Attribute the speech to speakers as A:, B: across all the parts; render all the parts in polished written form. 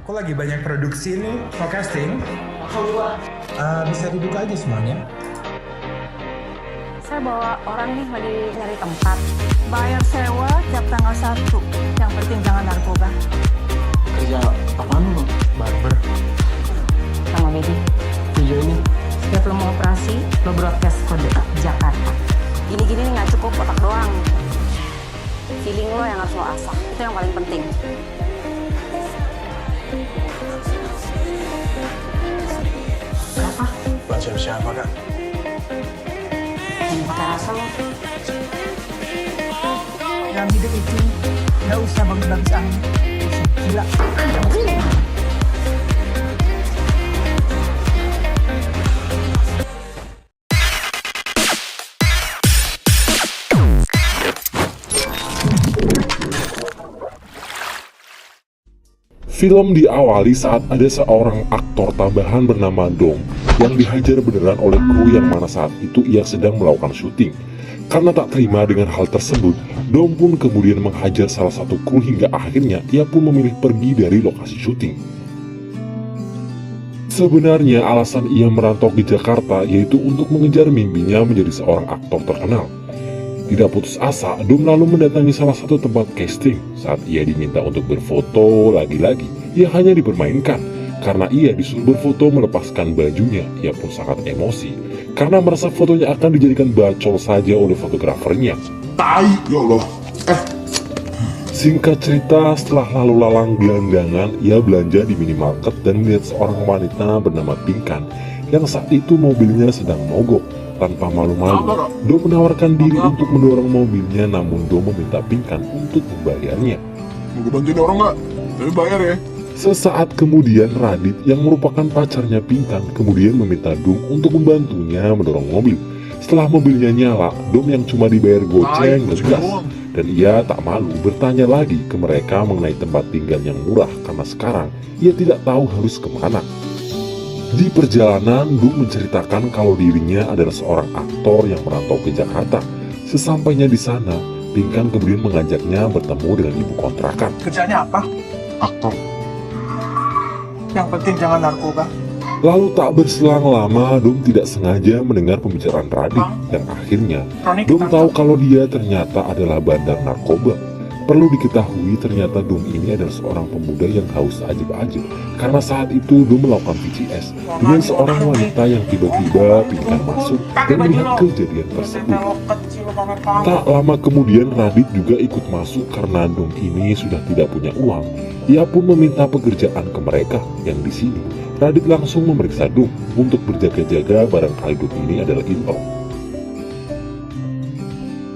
A: Aku lagi banyak produksi nih, mau casting. Bisa duduk aja semuanya.
B: Saya bawa orang nih lagi nyari tempat. Bayar sewa tiap tanggal 1. Yang penting jangan narkoba.
C: Kerja apaan lu?
A: Barber.
B: Sama Baby.
C: Video ini
B: Setiap lo mau operasi, lo broadcast kode Jakarta. Gini-gini nih nggak cukup otak doang. Feeling lo yang harus lo asah. Itu yang paling penting. Kenapa?
A: Buat siapa kak?
B: Yang pakai rasa lo.
D: Dalam hidup itu nggak usah bagus-bagus amat. Gila.
E: Film diawali saat ada seorang aktor tambahan bernama Dom yang dihajar beneran oleh kru yang mana saat itu ia sedang melakukan syuting. Karena tak terima dengan hal tersebut, Dom pun kemudian menghajar salah satu kru hingga akhirnya ia pun memilih pergi dari lokasi syuting. Sebenarnya alasan ia merantau ke Jakarta yaitu untuk mengejar mimpinya menjadi seorang aktor terkenal. Tidak putus asa, Dom lalu mendatangi salah satu tempat casting. Saat ia diminta untuk berfoto, lagi-lagi ia hanya dipermainkan. Karena ia disuruh berfoto melepaskan bajunya, ia pun sangat emosi. Karena merasa fotonya akan dijadikan bacol saja oleh fotografernya.
C: tai, ya Allah.
E: Singkat cerita, setelah lalu lalang gelandangan, ia belanja di minimarket dan melihat seorang wanita bernama Pinkan yang saat itu mobilnya sedang mogok. Tanpa malu-malu, Dom menawarkan diri untuk mendorong mobilnya, namun Dom meminta Pinkan untuk membayarnya.
C: Mau gue bantuin orang nggak? Tapi bayar ya.
E: Sesaat kemudian, Radit yang merupakan pacarnya Pinkan kemudian meminta Dom untuk membantunya mendorong mobil. Setelah mobilnya nyala, Dom yang cuma dibayar goceng bergas. Dan ia tak malu bertanya lagi ke mereka mengenai tempat tinggal yang murah karena sekarang ia tidak tahu harus kemana. Di perjalanan, Dom menceritakan kalau dirinya adalah seorang aktor yang merantau ke Jakarta. Sesampainya di sana, Pinkan kemudian mengajaknya bertemu dengan ibu kontrakan.
D: Kerjanya apa?
C: Aktor.
D: Yang penting jangan narkoba.
E: Lalu tak berselang lama, Dom tidak sengaja mendengar pembicaraan Radit. Dan akhirnya,
D: Roni
E: Dom
D: ketangkap.
E: tahu kalau dia ternyata adalah bandar narkoba. Perlu diketahui ternyata Dom ini adalah seorang pemuda yang haus ajib-ajib. Karena saat itu Dom melakukan VCS dengan seorang wanita yang tiba-tiba Pinkan masuk dan melihat kejadian tersebut. Tak lama kemudian Radit juga ikut masuk karena Dom ini sudah tidak punya uang. Ia pun meminta pekerjaan ke mereka yang di sini. Radit langsung memeriksa Dom untuk berjaga-jaga barangkali Dom ini adalah intel.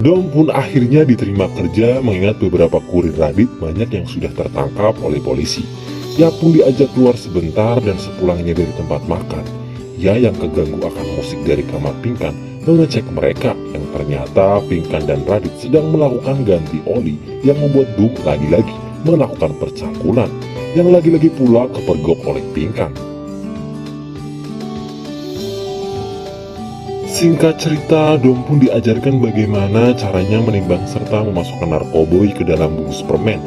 E: Dom pun akhirnya diterima kerja mengingat beberapa kurir Radit banyak yang sudah tertangkap oleh polisi. Ia pun diajak keluar sebentar dan sepulangnya dari tempat makan, ia yang keganggu akan musik dari kamar Pinkan mengecek mereka yang ternyata Pinkan dan Radit sedang melakukan ganti oli yang membuat Dom lagi-lagi melakukan percangkulan yang lagi-lagi pula kepergok oleh Pinkan. Singkat cerita, Dom pun diajarkan bagaimana caranya menimbang serta memasukkan narkoboy ke dalam bungkus permen.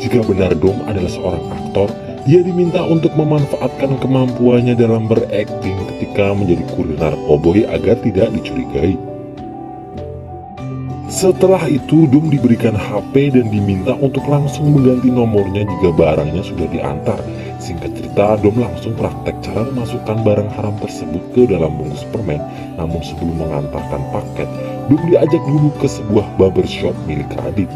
E: Jika benar Dom adalah seorang aktor, dia diminta untuk memanfaatkan kemampuannya dalam berakting ketika menjadi kurir narkoboy agar tidak dicurigai. Setelah itu, Dom diberikan HP dan diminta untuk langsung mengganti nomornya jika barangnya sudah diantar. Singkat cerita, Dom langsung praktek cara memasukkan barang haram tersebut ke dalam bungkus permen. Namun sebelum mengantarkan paket, Dom diajak dulu ke sebuah barbershop milik Radit.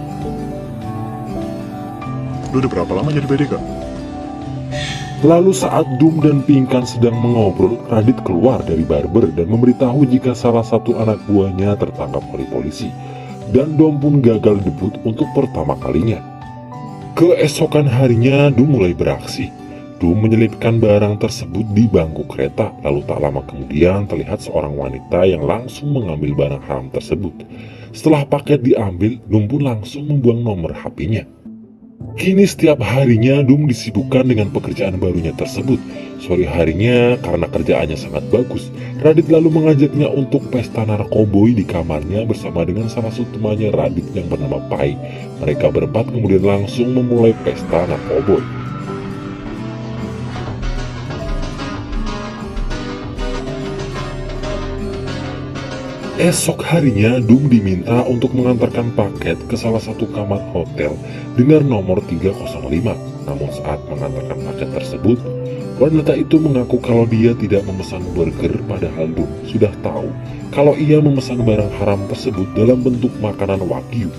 C: Lu udah berapa lama jadi PDK?
E: Lalu saat Dom dan Pinkan sedang mengobrol, Radit keluar dari barber dan memberitahu jika salah satu anak buahnya tertangkap oleh polisi. Dan Dom pun gagal debut untuk pertama kalinya. Keesokan harinya, Dom mulai beraksi. Dom menyelipkan barang tersebut di bangku kereta, lalu tak lama kemudian terlihat seorang wanita yang langsung mengambil barang haram tersebut. Setelah paket diambil, Dom pun langsung membuang nomor HP-nya. Kini setiap harinya Dom disibukkan dengan pekerjaan barunya tersebut. Sore harinya, karena kerjaannya sangat bagus, Radit lalu mengajaknya untuk pesta narkoboy di kamarnya bersama dengan salah satu temannya Radit yang bernama Pai. Mereka berempat kemudian langsung memulai pesta narkoboy. Esok harinya, Dum diminta untuk mengantarkan paket ke salah satu kamar hotel dengan nomor 305. Namun saat mengantarkan paket tersebut, wanita itu mengaku kalau dia tidak memesan burger, padahal Dum sudah tahu kalau ia memesan barang haram tersebut dalam bentuk makanan wagyu.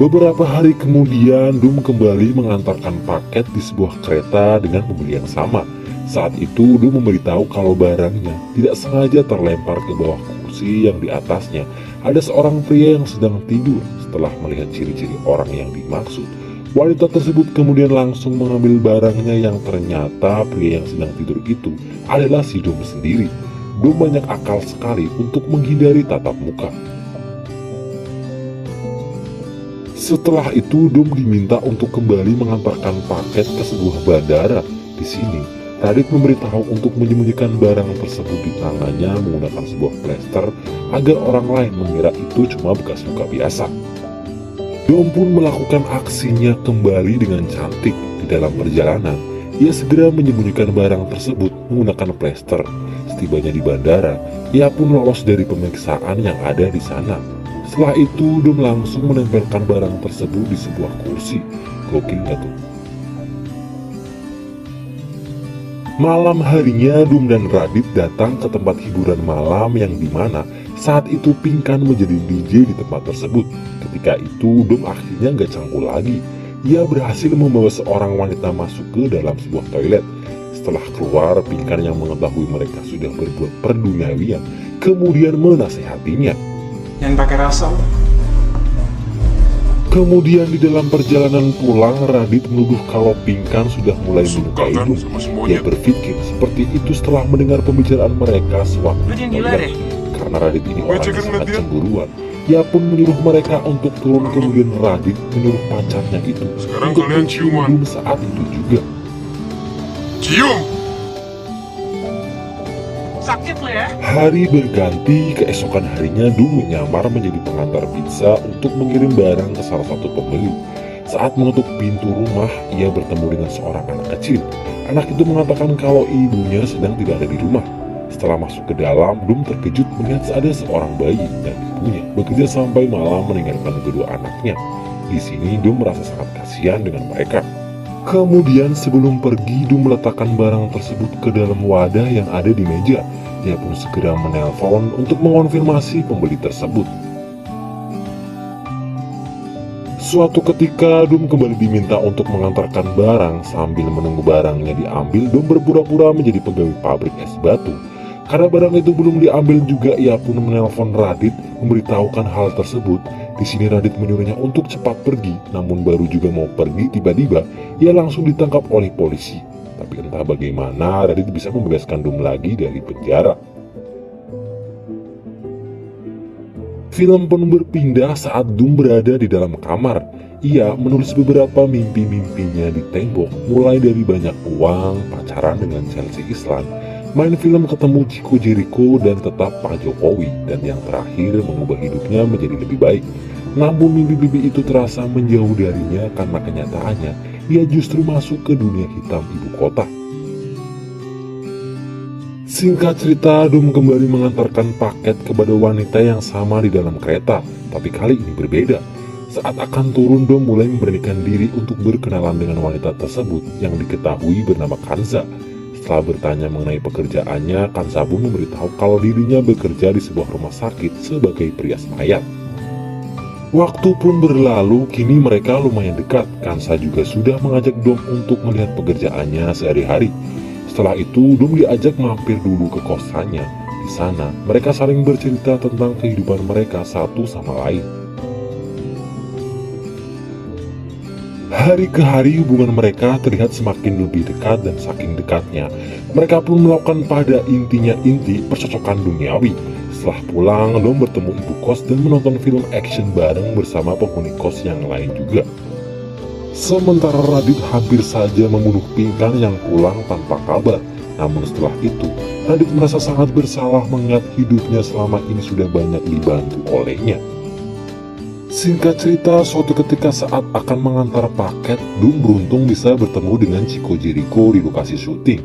E: Beberapa hari kemudian, Dum kembali mengantarkan paket di sebuah kereta dengan pembeli yang sama. Saat itu, Dum memberitahu kalau barangnya tidak sengaja terlempar ke bawah kursi yang di atasnya ada seorang pria yang sedang tidur. Setelah melihat ciri-ciri orang yang dimaksud, wanita tersebut kemudian langsung mengambil barangnya yang ternyata pria yang sedang tidur itu adalah si Dum sendiri. Dum banyak akal sekali untuk menghindari tatap muka. Setelah itu, Dum diminta untuk kembali mengantarkan paket ke sebuah bandara. Di sini, Radit memberitahu untuk menyembunyikan barang tersebut di tangannya menggunakan sebuah plester agar orang lain mengira itu cuma bekas luka biasa. Dum pun melakukan aksinya kembali dengan cantik. Di dalam perjalanan, ia segera menyembunyikan barang tersebut menggunakan plester. Setibanya di bandara, ia pun lolos dari pemeriksaan yang ada di sana. Setelah itu, Dum langsung menempelkan barang tersebut di sebuah kursi. Gokil gak tuh? Malam harinya, Dum dan Radit datang ke tempat hiburan malam yang dimana saat itu Pinkan menjadi DJ di tempat tersebut. Ketika itu, Dum akhirnya gak canggung lagi. Ia berhasil membawa seorang wanita masuk ke dalam sebuah toilet. Setelah keluar, Pinkan yang mengetahui mereka sudah berbuat perduniawian kemudian menasehatinya.
A: Yang pakai rasa.
E: Kemudian di dalam perjalanan pulang, Radit menuduh kalau Pinkan sudah mulai menyukai Dum. Dia berpikir seperti itu setelah mendengar pembicaraan mereka sewaktu toilet. Karena Radit ini orang yang sangat cemburuan, ia pun menyuruh mereka untuk turun. Kemudian Radit menyuruh pacarnya itu untuk mencium Dum saat itu juga.
C: Cium!
D: Sakit lo ya?
E: Hari berganti, keesokan harinya Dum menyamar menjadi pengantar pizza untuk mengirim barang ke salah satu pembeli. Saat mengetuk pintu rumah, ia bertemu dengan seorang anak kecil. Anak itu mengatakan kalau ibunya sedang tidak ada di rumah. Setelah masuk ke dalam, Dum terkejut melihat ada seorang bayi dan ibunya bekerja sampai malam meninggalkan kedua anaknya. Di sini Dum merasa sangat kasihan dengan mereka. Kemudian sebelum pergi, Dum meletakkan barang tersebut ke dalam wadah yang ada di meja. Dia pun segera menelpon untuk mengonfirmasi pembeli tersebut. Suatu ketika, Dum kembali diminta untuk mengantarkan barang. Sambil menunggu barangnya diambil, Dum berpura-pura menjadi pegawai pabrik es batu. Karena barang itu belum diambil juga, ia pun menelpon Radit memberitahukan hal tersebut. Di sini Radit menyuruhnya untuk cepat pergi, namun baru juga mau pergi tiba-tiba ia langsung ditangkap oleh polisi. Tapi entah bagaimana Radit bisa membebaskan Dum lagi dari penjara. Film pun berpindah saat Dum berada di dalam kamar. Ia menulis beberapa mimpi-mimpinya di tembok, mulai dari banyak uang, pacaran dengan Chelsea Islan, main film ketemu Chico Jericho, dan tetap Pak Jokowi, dan yang terakhir mengubah hidupnya menjadi lebih baik. Namun mimpi-mimpi itu terasa menjauh darinya karena kenyataannya ia justru masuk ke dunia hitam ibu kota. Singkat cerita, Dum kembali mengantarkan paket kepada wanita yang sama di dalam kereta, tapi kali ini berbeda. Saat akan turun, Dum mulai memberanikan diri untuk berkenalan dengan wanita tersebut yang diketahui bernama Kanza. Setelah bertanya mengenai pekerjaannya, Kanza pun memberitahu kalau dirinya bekerja di sebuah rumah sakit sebagai perias mayat. Waktu pun berlalu, kini mereka lumayan dekat. Kanza juga sudah mengajak Dum untuk melihat pekerjaannya sehari-hari. Setelah itu, Dum diajak mampir dulu ke kosannya. Di sana, mereka saling bercerita tentang kehidupan mereka satu sama lain. Hari ke hari hubungan mereka terlihat semakin lebih dekat, dan saking dekatnya, mereka pun melakukan pada intinya percocokan duniawi. Setelah pulang, Dum bertemu ibu kos dan menonton film action bareng bersama penghuni kos yang lain juga. Sementara Radit hampir saja membunuh Pinkan yang pulang tanpa kabar. Namun setelah itu, Radit merasa sangat bersalah mengingat hidupnya selama ini sudah banyak dibantu olehnya. Singkat cerita, suatu ketika saat akan mengantar paket, Dum beruntung bisa bertemu dengan Chico Jericho di lokasi syuting.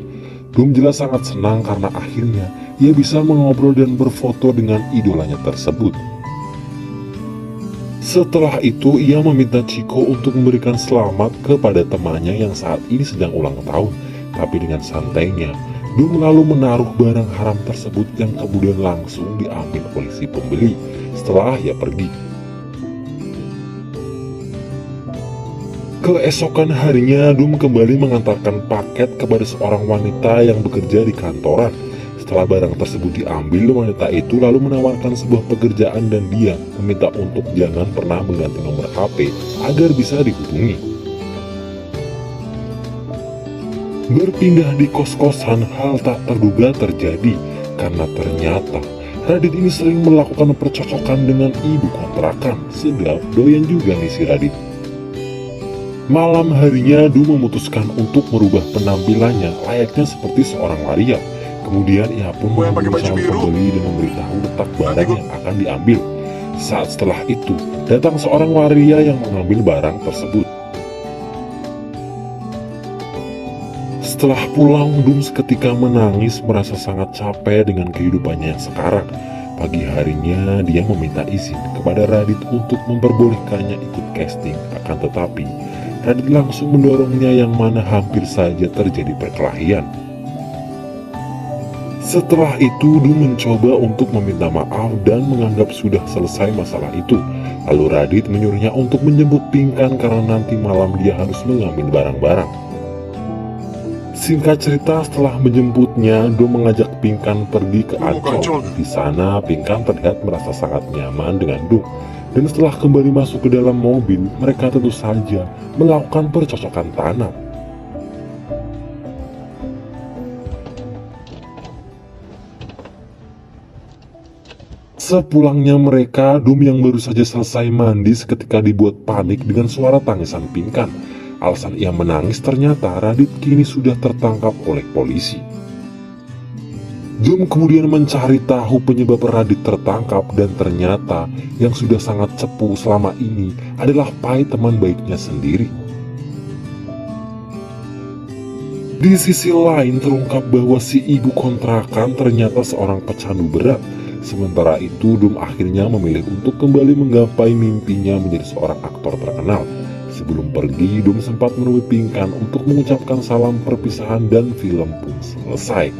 E: Dum jelas sangat senang karena akhirnya ia bisa mengobrol dan berfoto dengan idolanya tersebut. Setelah itu, ia meminta Chico untuk memberikan selamat kepada temannya yang saat ini sedang ulang tahun. Tapi dengan santainya, Dum lalu menaruh barang haram tersebut yang kemudian langsung diambil oleh si pembeli setelah ia pergi. Keesokan harinya, Dum kembali mengantarkan paket kepada seorang wanita yang bekerja di kantoran. Setelah barang tersebut diambil, wanita itu lalu menawarkan sebuah pekerjaan dan dia meminta untuk jangan pernah mengganti nomor HP agar bisa dihubungi. Berpindah di kos-kosan, hal tak terduga terjadi karena ternyata Radit ini sering melakukan percocokan dengan ibu kontrakan. Sedap doyan juga nih si Radit. Malam harinya, Dum memutuskan untuk merubah penampilannya layaknya seperti seorang waria. Kemudian ia pun menghubungi calon pembeli dan memberitahu letak barang yang akan diambil. Saat setelah itu, datang seorang waria yang mengambil barang tersebut. Setelah pulang, Dum seketika menangis merasa sangat capek dengan kehidupannya yang sekarang. Pagi harinya, dia meminta izin kepada Radit untuk memperbolehkannya ikut casting. Akan tetapi, Radit langsung mendorongnya yang mana hampir saja terjadi perkelahian. Setelah itu, Dum mencoba untuk meminta maaf dan menganggap sudah selesai masalah itu. Lalu Radit menyuruhnya untuk menjemput Pinkan karena nanti malam dia harus mengambil barang-barang. Singkat cerita, setelah menjemputnya, Dum mengajak Pinkan pergi ke Ancol. Di sana, Pinkan terlihat merasa sangat nyaman dengan Dum. Dan setelah kembali masuk ke dalam mobil, mereka tentu saja melakukan percocokan tanam. Sepulangnya mereka, Dum yang baru saja selesai mandi seketika dibuat panik dengan suara tangisan Pinkan. Alasan ia menangis ternyata Radit kini sudah tertangkap oleh polisi. Dum kemudian mencari tahu penyebab Radit tertangkap dan ternyata yang sudah sangat cepu selama ini adalah Pai, teman baiknya sendiri. Di sisi lain terungkap bahwa si ibu kontrakan ternyata seorang pecandu berat. Sementara itu, Dum akhirnya memilih untuk kembali menggapai mimpinya menjadi seorang aktor terkenal. Sebelum pergi, Dum sempat menemui Pinkan untuk mengucapkan salam perpisahan dan film pun selesai.